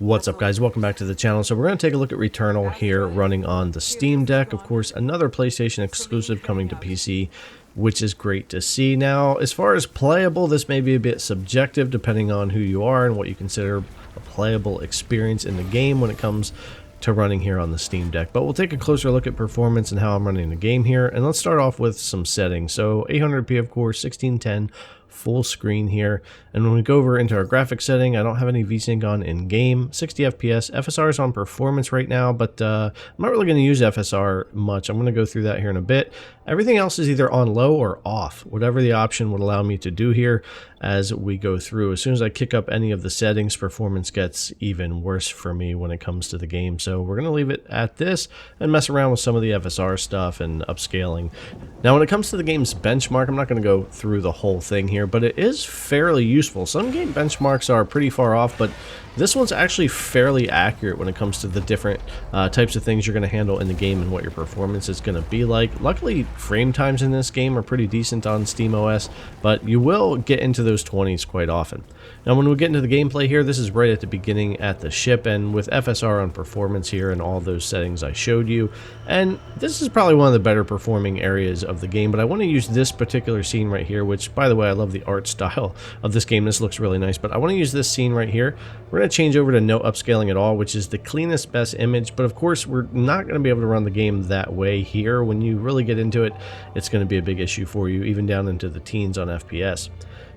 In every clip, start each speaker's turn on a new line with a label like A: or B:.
A: What's up, guys? Welcome back to the channel. So we're going to take a look at Returnal here, running on the Steam Deck. Of course, another PlayStation exclusive coming to PC, which is great to see. Now, as far as playable, this may be a bit subjective depending on who you are and what you consider a playable experience in the game when it comes to running here on the Steam Deck. But we'll take a closer look at performance and how I'm running the game here. And let's start off with some settings. So 800p, of course, 1610 full screen here. And when we go over into our graphics setting, I don't have any VSync on in game. 60 FPS. FSR is on performance right now, but I'm not really going to use FSR much. I'm going to go through that here in a bit. Everything else is either on low or off, whatever the option would allow me to do here as we go through. As soon as I kick up any of the settings, performance gets even worse for me when it comes to the game. So we're going to leave it at this and mess around with some of the FSR stuff and upscaling. Now, when it comes to the game's benchmark, I'm not going to go through the whole thing here, but it is fairly useful. Some game benchmarks are pretty far off, but this one's actually fairly accurate when it comes to the different types of things you're going to handle in the game and what your performance is going to be like. Luckily, frame times in this game are pretty decent on SteamOS, but you will get into those 20s quite often. Now, when we get into the gameplay here, this is right at the beginning at the ship, and with FSR on performance here and all those settings I showed you, and this is probably one of the better performing areas of the game, but I want to use this particular scene right here, which, by the way, I love the art style of this game. This looks really nice, but I want to use this scene right here. We're going to change over to no upscaling at all, which is the cleanest, best image, but of course, we're not going to be able to run the game that way here. When you really get into it, it's going to be a big issue for you, even down into the teens on FPS.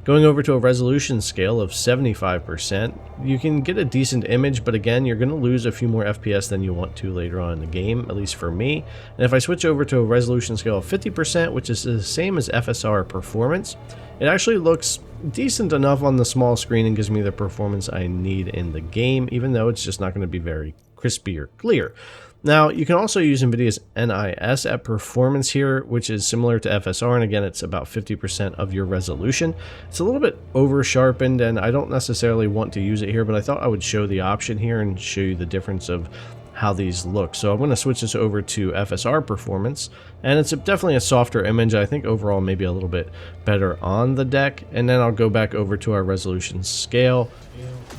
A: Going over to a resolution scale of 75%, you can get a decent image, but again, you're going to lose a few more FPS than you want to later on in the game, at least for me. And if I switch over to a resolution scale of 50%, which is the same as FSR performance, it actually looks decent enough on the small screen and gives me the performance I need in the game, even though it's just not going to be very crispy or clear. Now, you can also use NVIDIA's NIS at performance here, which is similar to FSR, and again, it's about 50% of your resolution. It's a little bit over-sharpened, and I don't necessarily want to use it here, but I thought I would show the option here and show you the difference of how these look. So I'm going to switch this over to FSR performance, and it's definitely a softer image. I think overall maybe a little bit better on the deck, and then I'll go back over to our resolution scale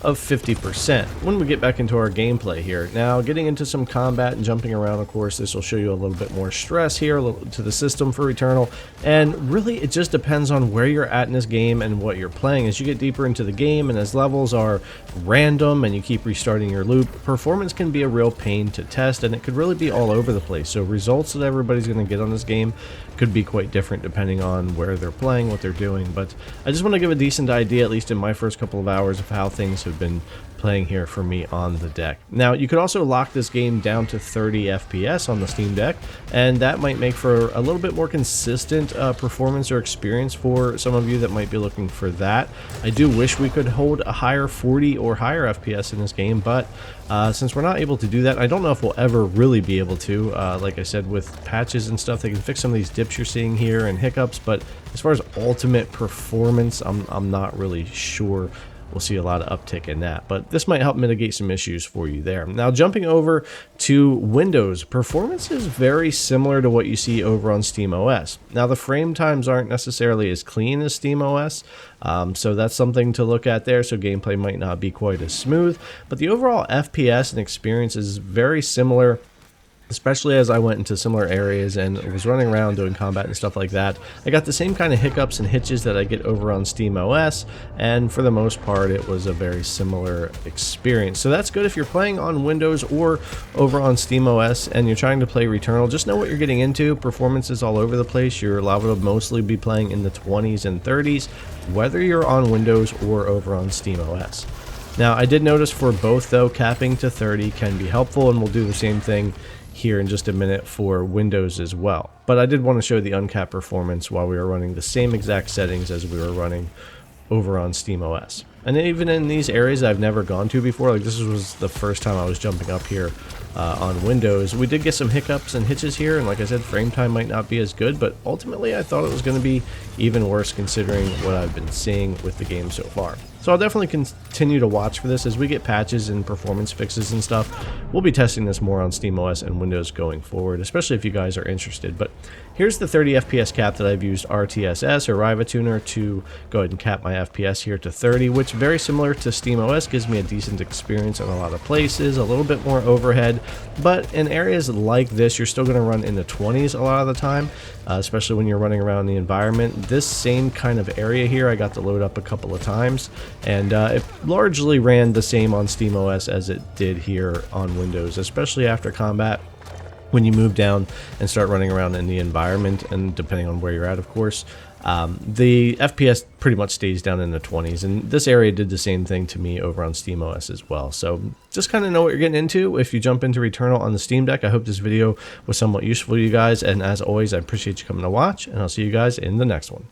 A: of 50% when we get back into our gameplay here. Now, getting into some combat and jumping around, of course, this will show you a little bit more stress here to the system for Returnal, and really it just depends on where you're at in this game and what you're playing. As you get deeper into the game and as levels are random and you keep restarting your loop, performance can be a real pain to test, and it could really be all over the place. So results that everybody's going to get on this game could be quite different depending on where they're playing, what they're doing. But I just want to give a decent idea, at least in my first couple of hours, of how things have been playing here for me on the deck. Now, you could also lock this game down to 30 FPS on the Steam Deck, and that might make for a little bit more consistent performance or experience for some of you that might be looking for that. I do wish we could hold a higher 40 or higher FPS in this game, but since we're not able to do that, I don't know if we'll ever really be able to. Like I said, with patches and stuff, they can fix some of these dips you're seeing here and hiccups, but as far as ultimate performance, I'm not really sure we'll see a lot of uptick in that, but this might help mitigate some issues for you there. Now, jumping over to Windows, performance is very similar to what you see over on SteamOS. Now, the frame times aren't necessarily as clean as SteamOS, so that's something to look at there, so gameplay might not be quite as smooth, but the overall FPS and experience is very similar, especially as I went into similar areas and was running around doing combat and stuff like that. I got the same kind of hiccups and hitches that I get over on SteamOS, and for the most part, it was a very similar experience. So that's good if you're playing on Windows or over on SteamOS and you're trying to play Returnal. Just know what you're getting into. Performance is all over the place. You're liable to mostly be playing in the 20s and 30s, whether you're on Windows or over on SteamOS. Now, I did notice for both, though, capping to 30 can be helpful, and we'll do the same thing here in just a minute for Windows as well. But I did want to show the uncapped performance while we were running the same exact settings as we were running over on SteamOS. And even in these areas I've never gone to before, like this was the first time I was jumping up here on Windows, we did get some hiccups and hitches here, and like I said, frame time might not be as good, but ultimately I thought it was going to be even worse considering what I've been seeing with the game so far. So I'll definitely continue to watch for this as we get patches and performance fixes and stuff. We'll be testing this more on SteamOS and Windows going forward, especially if you guys are interested. But here's the 30 FPS cap that I've used RTSS or Riva Tuner to go ahead and cap my FPS here to 30, which very similar to SteamOS gives me a decent experience in a lot of places, a little bit more overhead, but in areas like this you're still going to run in the 20s a lot of the time, especially when you're running around the environment. This same kind of area here I got to load up a couple of times, and it largely ran the same on SteamOS as it did here on Windows, especially after combat. When you move down and start running around in the environment, and depending on where you're at, of course, the FPS pretty much stays down in the 20s, and this area did the same thing to me over on SteamOS as well. So just kind of know what you're getting into if you jump into Returnal on the Steam Deck. I hope this video was somewhat useful to you guys, and as always, I appreciate you coming to watch, and I'll see you guys in the next one.